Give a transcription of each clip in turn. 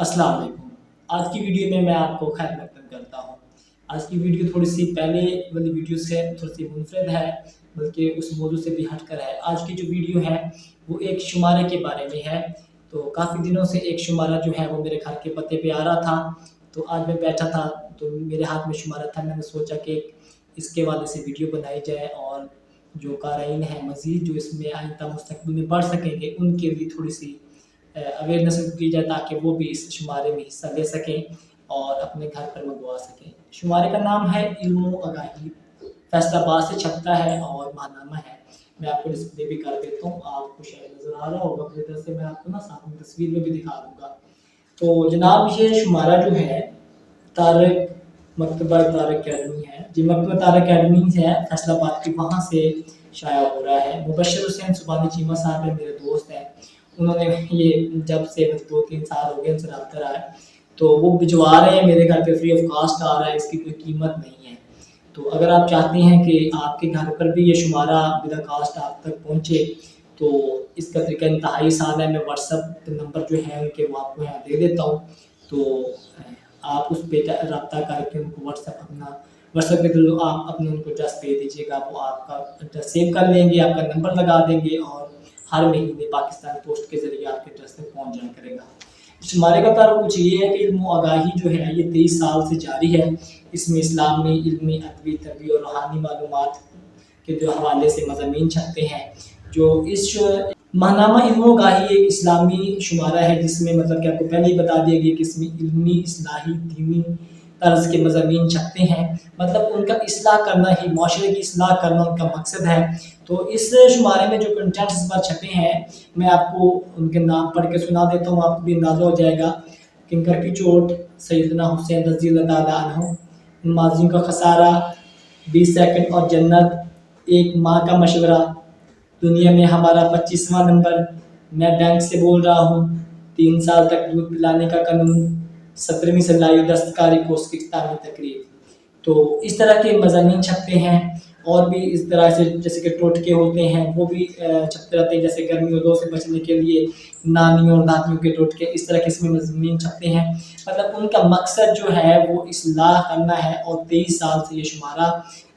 अस्सलाम वालेकुम। आज की वीडियो में मैं आपको खैर मकदम करता हूँ। आज की वीडियो थोड़ी सी पहले वाली वीडियो से थोड़ी सी मुनफरद है, बल्कि उस मौजू से भी हटकर है। आज की जो वीडियो है वो एक शुमारे के बारे में है। तो काफ़ी दिनों से एक शुमारा जो है वो मेरे घर के पते पे आ रहा था। तो आज मैं बैठा था तो मेरे हाथ में शुमारा था। मैंने सोचा कि इसके वाले से वीडियो बनाई जाए और जो क़ारीन हैं मज़ीद जो इसमें आइंदा मुस्तक़बिल में पढ़ सकेंगे उनके लिए थोड़ी सी अवेयरनेस की जाए, ताकि वो भी इस शुमारे में हिस्सा ले सकें और अपने घर पर मंगवा सकें। शुमारे का नाम है इल्मो आगाही, फैसलाबाद से छपता है और माहनामा है। मैं आपको डिस्प्ले भी कर देता हूँ, आपको शायद नज़र आ रहा होगा। अपनी तरफ से मैं आपको ना साथ में तस्वीर में भी दिखा दूँगा। तो जनाब ये शुमारा जो है तारक मकतबा तारक अकेडमी है, जी मकतबा तारक अकेडमी है फैसलाबाद की, वहाँ से शाया हो रहा है। मुबशर हुसैन सुबानी चीमा साहब है, मेरे दोस्त हैं। उन्होंने ये जब से 2-3 साल हो गए उनसे रब्ता रहा है, तो वो भिजवा रहे हैं मेरे घर पे, फ्री ऑफ कास्ट आ रहा है, इसकी कोई कीमत नहीं है। तो अगर आप चाहते हैं कि आपके घर पर भी ये शुमारा बिला कास्ट आप तक पहुँचे तो इसका तरीका इंतहाई आसान है। मैं व्हाट्सअप नंबर जो है उनके वो आपको यहाँ दे देता हूँ, तो आप उस पर रब्ता करके उनको व्हाट्सएप के थ्रू आप अपने उनको एड्रेस दे दीजिएगा। वो आपका एड्रेस सेव कर लेंगे, आपका नंबर लगा देंगे और हर महीने पाकिस्तान पोस्ट के ज़रिए आपके एड्रेस तक पहुँच जाया करेगा। शुमारे का तारुफ कुछ ये है कि इल्म आगाही जो है ये 23 साल से जारी है। इसमें इस्लाम में इल्मी, अदबी, तबी और रूहानी मालूमात के जो हवाले से मज़ामीन छपते हैं। जो इस माहनामा इल्म आगाही एक इस्लामी शुमारा है, जिसमें मतलब कि आपको पहले ही बता दिया गया कि इसमें इल्मी, इस्लाही, दीनी तर्ज के मज़ामीन छपते हैं। मतलब उनका इस्लाह करना ही, माशरे की इस्लाह करना उनका मकसद है। तो इस शुमारे में जो कंटेंट्स इस बार छपे हैं मैं आपको उनके नाम पढ़ के सुना देता हूँ, आपको भी अंदाज़ा हो जाएगा। किंकर की चोट, सैयदना हुसैन रज़ी अल्लाह तआला अन्हु, माज़ियों का खसारा, 20 सेकंड और जन्नत, एक माँ का मशवरा, दुनिया में हमारा 25वां नंबर, मैं बैंक से बोल रहा हूँ, 3 साल तक दूध पिलाने का कानून, 17वीं सलाई दस्तकारी कोर्स की इख्तितामी तकरीब। तो इस तरह के मज़ामीन छपते हैं। और भी इस तरह से जैसे कि टोटके होते हैं वो भी छपते रहते हैं, जैसे गर्मी और दो से बचने के लिए नानियों और दादियों के टोटके, इस तरह के इसमें मज़ामीन छपते हैं। मतलब उनका मकसद जो है वो इस्लाह करना है। और 23 साल से ये शुमारा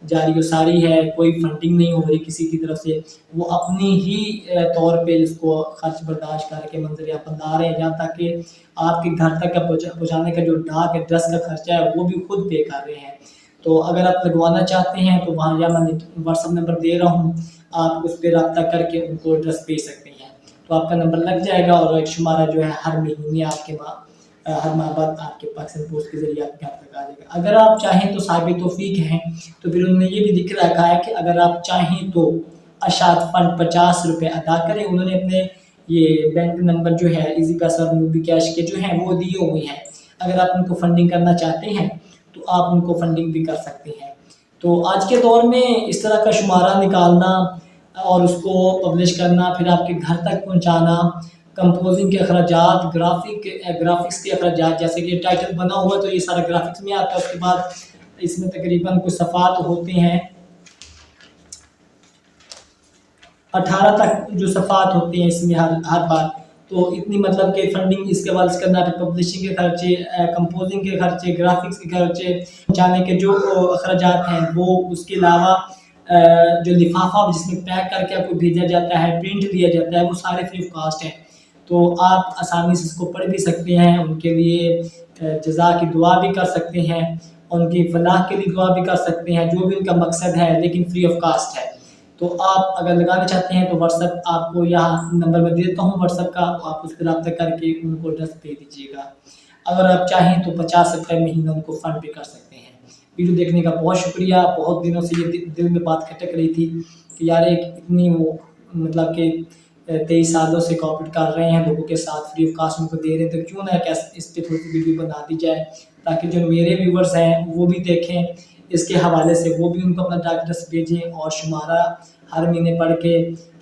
जारी व सारी है, कोई फंडिंग नहीं हो रही किसी की तरफ से। वो अपनी ही तौर पे इसको खर्च बर्दाश्त करके मंजर यहाँ पर ला रहे हैं, जहाँ तक कि आपके घर तक का पहुँचाने का जो डाक एड्रेस का खर्चा है वो भी खुद पे कर रहे हैं। तो अगर आप लगवाना चाहते हैं तो वहाँ या मैं व्हाट्सअप नंबर दे रहा हूँ, आप उस पर रब्ता करके उनको एड्रेस भेज सकते हैं, तो आपका नंबर लग जाएगा। और एक शुमारा जो है हर महीने हर माह बाद आपके पाकिस्तान पोस्ट के ज़रिए आपके घर तक आ जाएगा। अगर आप चाहें तो साहिब तौफीक हैं, तो फिर उन्होंने ये भी लिख रखा है कि अगर आप चाहें तो अशात फ़ंड 50 रुपये अदा करें। उन्होंने अपने ये बैंक नंबर जो है इजी पैसा और मूवी कैश के जो हैं वो दिए हुए हैं। अगर आप उनको फंडिंग करना चाहते हैं तो आप उनको फंडिंग भी कर सकते हैं। तो आज के दौर में इस तरह का शुमारा निकालना और उसको पब्लिश करना, फिर आपके घर तक पहुंचाना, कंपोजिंग के अखराजात, ग्राफिक्स के अखराजात, जैसे कि टाइटल बना हुआ तो ये सारा ग्राफिक्स में आता है। उसके बाद इसमें तकरीबन कुछ सफ़ात होते हैं, 18 तक जो सफ़ात होते हैं इसमें हर बार। तो इतनी मतलब कि फंडिंग इसके बाद करना, फिर पब्लिशिंग के खर्चे, कंपोजिंग के खर्चे, ग्राफिक्स के खर्चे, पहुँचाने के जो अखराजात हैं वो, उसके अलावा जो लिफाफा जिसमें पैक करके आपको भेजा जाता है, प्रिंट दिया जाता है, वो सारे फ्री ऑफ कास्ट हैं। तो आप आसानी से इसको पढ़ भी सकते हैं, उनके लिए जज़ा की दुआ भी कर सकते हैं, उनकी फलाह के लिए दुआ भी कर सकते हैं, जो भी उनका मकसद है, लेकिन फ्री ऑफ कास्ट है। तो आप अगर लगाना चाहते हैं तो व्हाट्सअप आपको यहाँ नंबर में दे देता हूँ व्हाट्सअप का, आप उस पर रब्ता करके उनको एड्रेस दे दीजिएगा। अगर आप चाहें तो 50 रुपये महीना उनको फ़ंड भी कर सकते हैं। वीडियो देखने का बहुत शुक्रिया। बहुत दिनों से ये दिल में बात खटक रही थी कि यार एक इतनी वो मतलब कि 23 सालों से कॉपरेट कर रहे हैं लोगों के साथ, फ्री ऑफ कास्ट उनको दे रहे हैं, तो क्यों ना कैसे इस पर थोड़ी सी वीडियो बना दी जाए, ताकि जो मेरे व्यूवर्स हैं वो भी देखें, इसके हवाले से वो भी उनको अपना डाक एड्रेस भेजें और शुमारा हर महीने पढ़ के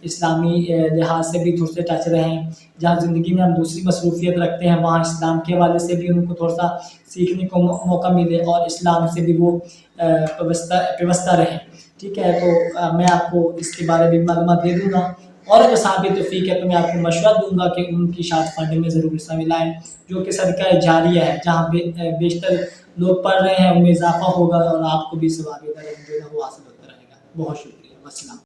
इस्लामी लिहाज से भी थोड़े से टच रहें। जहाँ ज़िंदगी में हम दूसरी मसरूफियत रखते हैं वहाँ इस्लाम के हवाले से भी उनको थोड़ा सा सीखने को मौका मिले और इस्लाम से भी वो पेवस्ता रहें। ठीक है, तो मैं आपको इसके बारे में मालूमात दे दूँगा اور اگر صاحب توفیق ہے تو میں آپ کو مشورہ دوں گا کہ ان کی اشاعت فنڈ میں ضرور حصہ ملائیں، جو کہ صدقہ جاریہ ہے، جہاں بیشتر لوگ پڑھ رہے ہیں ان میں اضافہ ہوگا اور آپ کو بھی ثواب جو ہے وہ حاصل ہوتا رہے گا۔ بہت شکریہ، السلام۔